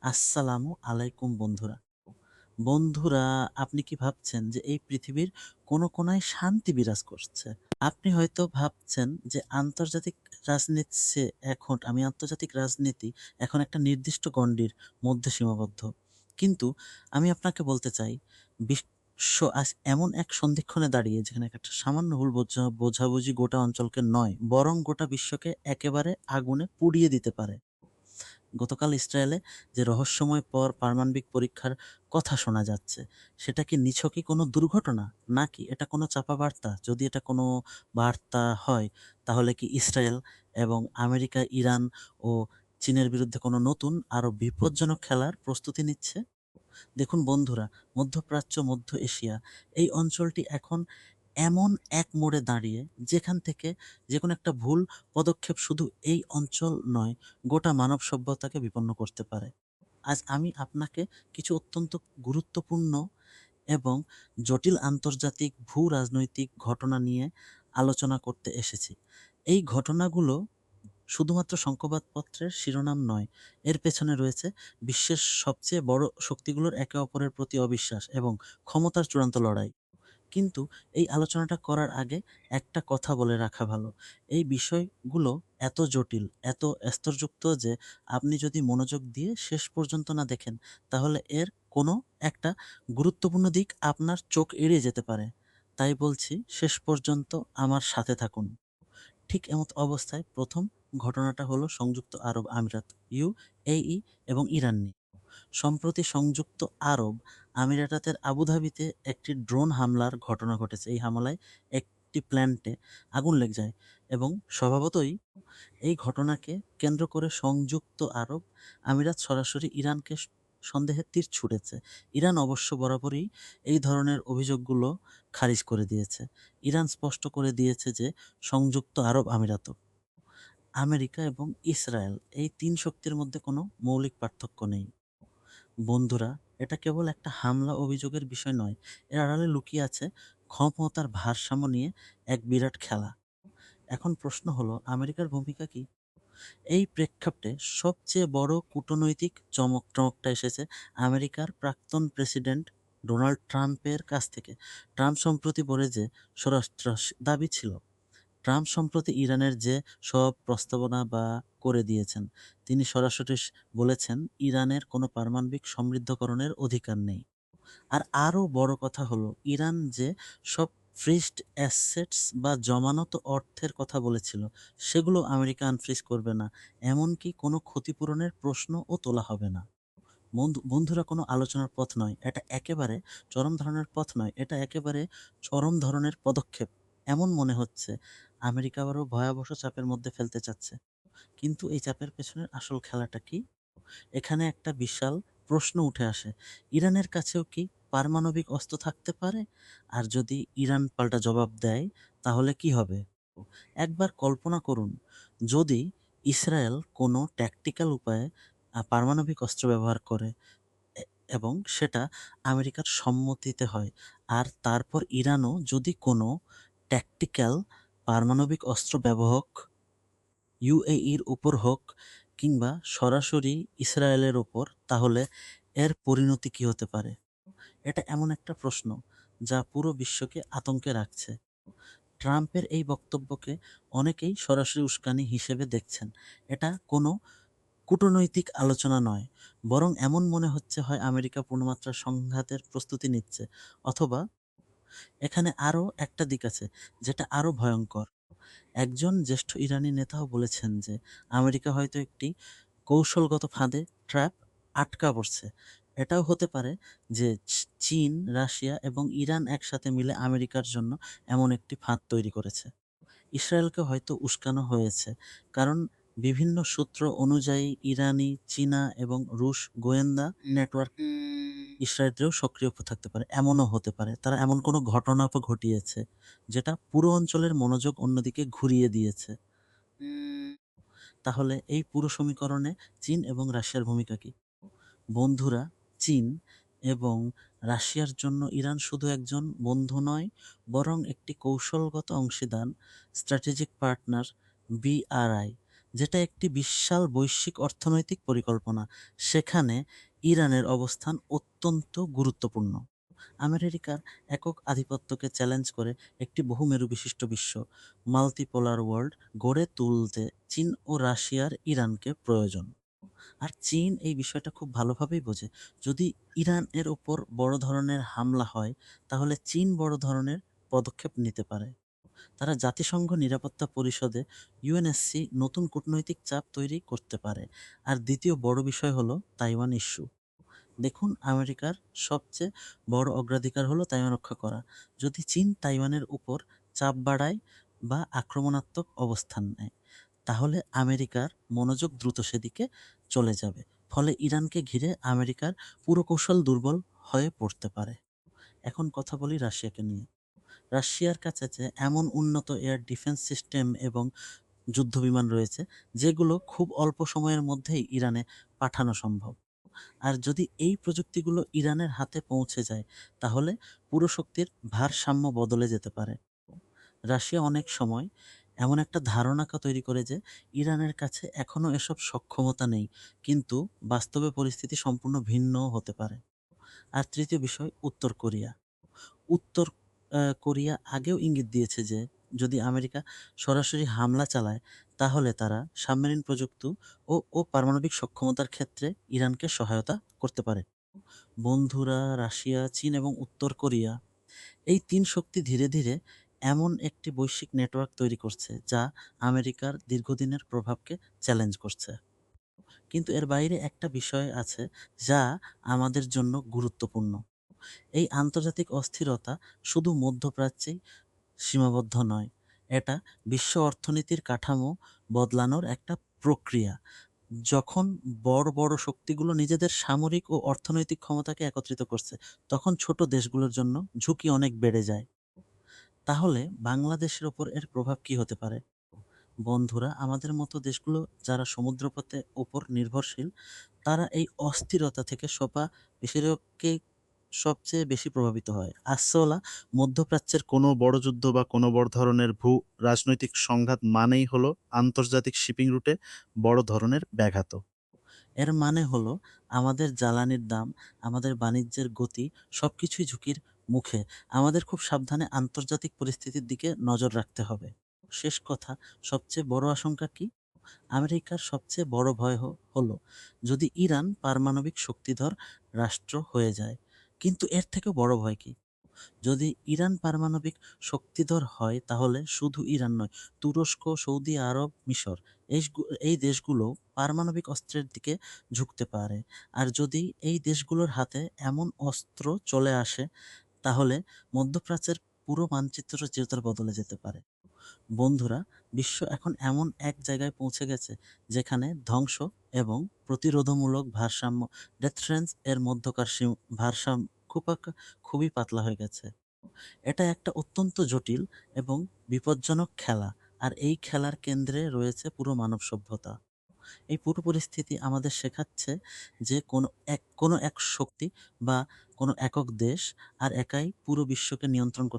আসসালামু আলাইকুম বন্ধুরা। বন্ধুরা, আপনি কি ভাবছেন যে এই পৃথিবীর কোন কোনায় শান্তি বিরাজ করছে? আপনি হয়তো ভাবছেন যে আন্তর্জাতিক রাজনীতি এখন একটা নির্দিষ্ট গণ্ডির মধ্যে সীমাবদ্ধ। কিন্তু আমি আপনাকে বলতে চাই, বিশ্ব আজ এমন এক সন্ধিক্ষণে দাঁড়িয়ে যেখানে একটা সামান্য ভুল বোঝাবুঝি গোটা অঞ্চলকে নয়, বরং গোটা বিশ্বকে একেবারে আগুনে পুড়িয়ে দিতে পারে। গতকাল ইসরায়েলে যে রহস্যময় পারমাণবিক পরীক্ষার কথা শোনা যাচ্ছে, সেটা কি নিছকই কোনো দুর্ঘটনা? নাকি এটা কোনো চাপা বার্তা? যদি এটা কোনো বার্তা হয়, তাহলে কি ইসরায়েল এবং আমেরিকা, ইরান ও চীনের বিরুদ্ধে কোনো নতুন আরো বিপজ্জনক খেলার প্রস্তুতি নিচ্ছে? দেখুন বন্ধুরা, মধ্যপ্রাচ্য, মধ্য এশিয়া এই অঞ্চলটি এখন এমন এক মোড়ে দাঁড়িয়ে যেখান থেকে যেকোনো একটা ভুল পদক্ষেপ শুধু এই অঞ্চল নয়, গোটা মানব সভ্যতাকে বিপন্ন করতে পারে। আজ আমি আপনাকে কিছু অত্যন্ত গুরুত্বপূর্ণ এবং জটিল আন্তর্জাতিক ভূ-রাজনৈতিক ঘটনা নিয়ে আলোচনা করতে এসেছি। এই ঘটনাগুলো শুধুমাত্র সংবাদপত্রের শিরোনাম নয়, এর পেছনে রয়েছে বিশ্বের সবচেয়ে বড় শক্তিগুলোর একে অপরের প্রতি অবিশ্বাস এবং ক্ষমতার চূড়ান্ত লড়াই। কিন্তু এই আলোচনাটা করার আগে একটা কথা বলে রাখা ভালো। এই বিষয়গুলো এত জটিল, এত স্তরযুক্ত যে আপনি যদি মনোযোগ দিয়ে শেষ পর্যন্ত না দেখেন, তাহলে এর কোনো একটা গুরুত্বপূর্ণ দিক আপনার চোখ এড়িয়ে যেতে পারে। তাই বলছি, শেষ পর্যন্ত আমার সাথে থাকুন। ঠিক এমত অবস্থায় প্রথম ঘটনাটা হলো সংযুক্ত আরব আমিরাত, ইউএই এবং ইরান নিয়ে। সম্প্রতি সংযুক্ত আরব আমিরাতের আবুধাবিতে একটি ড্রোন হামলার ঘটনা ঘটেছে। এই হামলায় একটি প্ল্যান্টে আগুন লেগে যায় এবং স্বভাবতই এই ঘটনাকে কেন্দ্র করে সংযুক্ত আরব আমিরাত সরাসরি ইরানকে সন্দেহের তীর ছুঁড়েছে। ইরান অবশ্য বরাবরই এই ধরনের অভিযোগগুলো খারিজ করে দিয়েছে। ইরান স্পষ্ট করে দিয়েছে যে সংযুক্ত আরব আমিরাত, আমেরিকা এবং ইসরায়েল এই তিন শক্তির মধ্যে কোনো মৌলিক পার্থক্য নেই। বন্ধুরা, এটা কেবল একটা হামলা অভিযোগের বিষয় নয়, এর আড়ালে লুকিয়ে আছে ক্ষমতার ভারসাম্য নিয়ে এক বিরাট খেলা। এখন প্রশ্ন হলো, আমেরিকার ভূমিকা কি? এই প্রেক্ষাপটে সবচেয়ে বড় কূটনৈতিক চমকটা এসেছে আমেরিকার প্রাক্তন প্রেসিডেন্ট ডোনাল্ড ট্রাম্পের কাছ থেকে। ট্রাম্প সম্প্রতি বলে যে স্বরাষ্ট্র দাবি ছিল, ট্রাম্প সম্প্রতি ইরানের যে সব প্রস্তাবনা করে দিয়েছেন, তিনি সরাসরি বলেছেন ইরানের কোনো পারমাণবিক সমৃদ্ধকরণের অধিকার নেই। আর আরও বড় কথা হলো, ইরান যে সব ফ্রিজড অ্যাসেটস বা জমানত অর্থের কথা বলেছিল, সেগুলো আমেরিকা আনফ্রিজ করবে না। এমনকি কোনো ক্ষতিপূরণের প্রশ্নও তোলা হবে না। বন্ধুরা, কোনো আলোচনার পথ নয়, এটা একেবারে চরম ধরনের পথ নয়, এটা একেবারে চরম ধরনের পদক্ষেপ। এমন মনে হচ্ছে আমেরিকা আবারও ভয়াবহ চাপের মধ্যে ফেলতে চাচ্ছে। কিন্তু এই চাপের পেছনের আসল খেলাটা কি? এখানে একটা বিশাল প্রশ্ন উঠে আসে, ইরানের কাছেও কি পারমাণবিক অস্ত্র থাকতে পারে? আর যদি ইরান পাল্টা জবাব দেয়, তাহলে কি হবে? একবার কল্পনা করুন, যদি ইসরায়েল কোনো ট্যাকটিক্যাল উপায়ে পারমাণবিক অস্ত্র ব্যবহার করে এ এবং সেটা আমেরিকার সম্মতিতে হয়, আর তারপর ইরানও যদি কোনো ট্যাকটিক্যাল পারমাণবিক অস্ত্র ব্যবহার ইউএইর উপর হোক কিংবা সরাসরি ইসরায়েলের ওপর, তাহলে এর পরিণতি কী হতে পারে? এটা এমন একটা প্রশ্ন যা পুরো বিশ্বকে আতঙ্কে রাখছে। ট্রাম্পের এই বক্তব্যকে অনেকেই সরাসরি উস্কানি হিসেবে দেখছেন। এটা কোনো কূটনৈতিক আলোচনা নয়, বরং এমন মনে হচ্ছে হয় আমেরিকা পূর্ণমাত্রার সংঘাতের প্রস্তুতি নিচ্ছে, অথবা এখানে আরও একটা দিক আছে যেটা আরও ভয়ঙ্কর। একজন জ্যেষ্ঠ ইরানি নেতাও বলেছেন যে আমেরিকা হয়তো একটি কৌশলগত ফাঁদে আটকা পড়ছে। এটাও হতে পারে যে চীন, রাশিয়া এবং ইরান একসাথে মিলে আমেরিকার জন্য এমন একটি ফাঁদ তৈরি করেছে। ইসরায়েলকে হয়তো উস্কানো হয়েছে, কারণ বিভিন্ন সূত্র অনুযায়ী ইরানি, চীনা এবং রুশ গোয়েন্দা নেটওয়ার্ক ইসরায়েলেও সক্রিয় থাকতে পারে। এমনও হতে পারে তারা এমন কোনো ঘটনা ঘটিয়েছে যেটা পুরো অঞ্চলের মনোযোগ অন্যদিকে ঘুরিয়ে দিয়েছে। তাহলে এই পুরো সমীকরণে চীন এবং রাশিয়ার ভূমিকা কি? বন্ধুরা, চীন এবং রাশিয়ার জন্য ইরান শুধু একজন বন্ধু নয়, বরং একটি কৌশলগত অংশীদার, স্ট্র্যাটেজিক পার্টনার, বিআরআই। যেটা একটি বিশাল বৈশ্বিক অর্থনৈতিক পরিকল্পনা। সেখানে ইরানের অবস্থান অত্যন্ত গুরুত্বপূর্ণ। আমেরিকার একক আধিপত্যকে চ্যালেঞ্জ করে একটি বহুমেরু বিশিষ্ট বিশ্ব, মাল্টিপোলার ওয়ার্ল্ড গড়ে তুলতে চীন ও রাশিয়ার ইরানকে প্রয়োজন। আর চীন এই বিষয়টা খুব ভালোভাবেই বোঝে। যদি ইরান এর উপর বড় ধরনের হামলা হয়, তাহলে চীন বড় ধরনের পদক্ষেপ নিতে পারে। তারা জাতিসংঘ নিরাপত্তা পরিষদে ইউএনএসসি নতুন কূটনৈতিক চাপ তৈরি করতে পারে। আর দ্বিতীয় বড় বিষয় হলো তাইওয়ান ইস্যু। দেখুন, আমেরিকার সবচেয়ে বড় অগ্রাধিকার হলো তাইওয়ান রক্ষা করা। যদি চীন তাইওয়ানের উপর চাপ বাড়ায় বা আক্রমণাত্মক অবস্থান নেয়, তাহলে আমেরিকার মনোযোগ দ্রুত সেদিকে চলে যাবে। ফলে ইরানকে ঘিরে আমেরিকার পুরকৌশল দুর্বল হয়ে পড়তে পারে। এখন কথা বলি রাশিয়াকে নিয়ে। রাশিয়ার কাছে যে এমন উন্নত এয়ার ডিফেন্স সিস্টেম এবং যুদ্ধবিমান রয়েছে, যেগুলো খুব অল্প সময়ের মধ্যেই ইরানে পাঠানো সম্ভব। আর যদি এই প্রযুক্তিগুলো ইরানের হাতে পৌঁছে যায়, তাহলে পুরো শক্তির ভারসাম্য বদলে যেতে পারে। রাশিয়া অনেক সময় এমন একটা ধারণা তৈরি করে যে ইরানের কাছে এখনও এসব সক্ষমতা নেই, কিন্তু বাস্তবে পরিস্থিতি সম্পূর্ণ ভিন্নও হতে পারে। আর তৃতীয় বিষয়, উত্তর কোরিয়া। উত্তর কোরিয়া আগেও ইঙ্গিত দিয়েছে যে যদি আমেরিকা সরাসরি হামলা চালায়, তাহলে তারা সাবমেরিন প্রযুক্তি ও পারমাণবিক সক্ষমতার ক্ষেত্রে ইরানকে সহায়তা করতে পারে। বন্ধুরা রাশিয়া, চীন এবং উত্তর কোরিয়া, এই ৩ শক্তি ধীরে ধীরে এমন একটি বৈশ্বিক নেটওয়ার্ক তৈরি করছে যা আমেরিকার দীর্ঘদিনের প্রভাবকে চ্যালেঞ্জ করছে। কিন্তু এর বাইরে একটা বিষয় আছে যা আমাদের জন্য গুরুত্বপূর্ণ। এই আন্তর্জাতিক অস্থিরতা শুধু মধ্যপ্রাচ্যেই সীমাবদ্ধ নয়। এটা বিশ্ব অর্থনীতির কাঠামো বদলানোর একটা প্রক্রিয়া। যখন বড় বড় শক্তিগুলো নিজেদের সামরিক ও অর্থনৈতিক ক্ষমতাকে একত্রিত করছে, তখন ছোট দেশগুলোর জন্য ঝুঁকি অনেক বেড়ে যায়। তাহলে বাংলাদেশের ওপর এর প্রভাব কি হতে পারে? বন্ধুরা, আমাদের মতো দেশগুলো যারা সমুদ্রপথে ওপর নির্ভরশীল, তারা এই অস্থিরতা থেকে বেশিরভাগকে সবচেয়ে বেশি প্রভাবিত হয়। আসলে মধ্যপ্রাচ্যের কোনো বড় যুদ্ধ বা কোনো বড় ধরনের রাজনৈতিক সংঘাত মানেই হলো আন্তর্জাতিক শিপিং রুটে বড় ধরনের ব্যাঘাত। এর মানে হলো আমাদের জ্বালানির দাম, আমাদের বাণিজ্যের গতি সবকিছুই ঝুঁকির মুখে। আমাদের খুব সাবধানে আন্তর্জাতিক পরিস্থিতির দিকে নজর রাখতে হবে। শেষ কথা, সবচেয়ে বড় আশঙ্কা কি? আমেরিকার সবচেয়ে বড় ভয় হলো যদি ইরান পারমাণবিক শক্তিধর রাষ্ট্র হয়ে যায়। কিন্তু এর থেকেও বড় ভয় কি? যদি ইরান পারমাণবিক শক্তিধর হয়, তাহলে শুধু ইরান নয়, তুরস্ক, সৌদি আরব, মিশর, এই দেশগুলো পারমাণবিক অস্ত্রের দিকে ঝুঁকতে পারে। আর যদি এই দেশগুলোর হাতে এমন অস্ত্র চলে আসে, তাহলে মধ্যপ্রাচ্যের পুরো মানচিত্র চিরতরে বদলে যেতে পারে। বন্ধুরা, বিশ্ব এখন এমন এক জায়গায় পৌঁছে গেছে যেখানে ধ্বংস এবং প্রতিরোধমূলক ভারসাম্য, ডেথরেন্স এর মধ্যকার ভারসাম্য খুবই পাতলা হয়ে গেছে। এটা একটা অত্যন্ত জটিল এবং বিপজ্জনক খেলা। আর এই খেলার কেন্দ্রে রয়েছে পুরো মানব সভ্যতা। এই পুরো পরিস্থিতি আমাদের শেখাচ্ছে যে কোনো এক শক্তি বা কোনো একক দেশ আর একাই পুরো বিশ্বকে নিয়ন্ত্রণ করতে